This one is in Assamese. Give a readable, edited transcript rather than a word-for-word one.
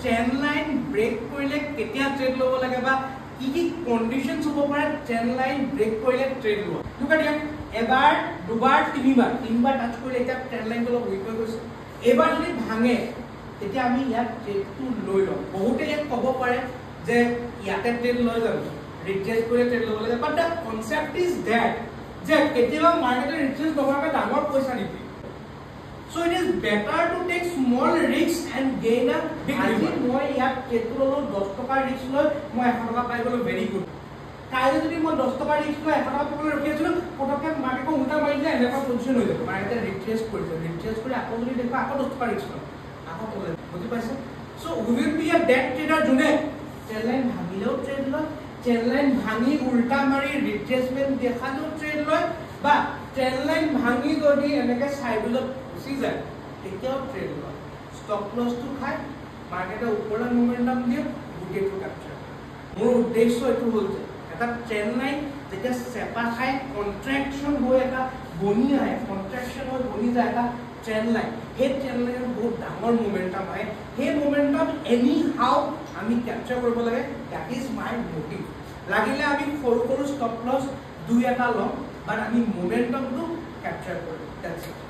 ট্ৰেন্ড লাইন ব্ৰেক কৰিলে কেতিয়া ট্ৰেড ল'ব লাগে বা কি কন্ডিশনস হ'ব পাৰে ট্ৰেন্ড লাইন ব্ৰেক কৰিলে ট্ৰেড লোৱা দুটা দিয়া এবাৰ দুবাৰ তিনিবাৰ টাচ কৰিলে এটা ট্ৰেন্ড লাইনটো অলপ উইক হৈ গৈছে এবাৰ যদি ভাঙে তেতিয়া আমি ইয়াত ট্ৰেডটো লৈ লওঁ বহুতে ইয়াত ক'ব পাৰে যে ইয়াতে ট্ৰেড লৈ যাব ৰিট্ৰেস কৰি ট্ৰেড ল'ব লাগে বাট দ্য কনসেপ্ট ইজ দ্যাট যে কেতিয়াবা মাৰ্কেটে ৰিট্ৰেস নকৰাকৈ ডাঙৰ পইচা নিদিয়ে So it is better to take small risks and gain a big reward. মই ইয়াত ট্ৰেডটো ললো 10 টকা ৰিস্ক লৈ মই 100 টকা পাই গলো ভেৰি গুড কাইলে যদি মই 10 টকা ৰিস্ক লৈ 100 টকা পাবলৈ ৰখি আছিলো পটককে মাৰ্কেটটো উল্টা মাৰিলে এনেকুৱা পজিশন হৈ যাব মাৰ্কেটে ৰিট্ৰেস কৰি আকৌ যদি দেখো আকৌ 10 টকা ৰিস্ক লয় আকৌ পলে বুজি পাইছে so we will be a dead trader জুনে ট্ৰেড লাইন ভাঙিলেও ট্ৰেড লয় ট্ৰেড লাইন ভাঙি উল্টা মাৰি ৰিট্ৰেসমেন্ট দেখালেও ট্ৰেড লয় বা ট্ৰেড লাইন ভাঙি যদি এনেকে সাইডত যায় তেতিয়াও ট্ৰেড লয় ষ্টপ লস টু খায় মাৰ্কেটে উপৰে মোমেন্টাম দিয়ে গুটেটো ক্যাপচাৰ মোৰ উদ্দেশ্য এটো হল যে এটা ট্রেন্ড লাইন যেতিয়া সেপা খায় কন্ট্রাকশন হৈ এটা বনি আহে কন্ট্রাকশন হৈ বনি যায় এটা ট্রেন্ড লাইন এই ট্রেন্ড লাইনৰ বহুত ডাঙৰ মোমেন্টাম আহে সেই মোমেন্টাম এনি হাউ আমি ক্যাপচাৰ কৰিব লাগে দ্যাট ইজ মাই মোটিভ লাগিলে আমি সৰু সৰু ষ্টপ লস দুই এটা লম বাট আমি মোমেন্টামটো ক্যাপচাৰ কৰিম দ্যাটস ইট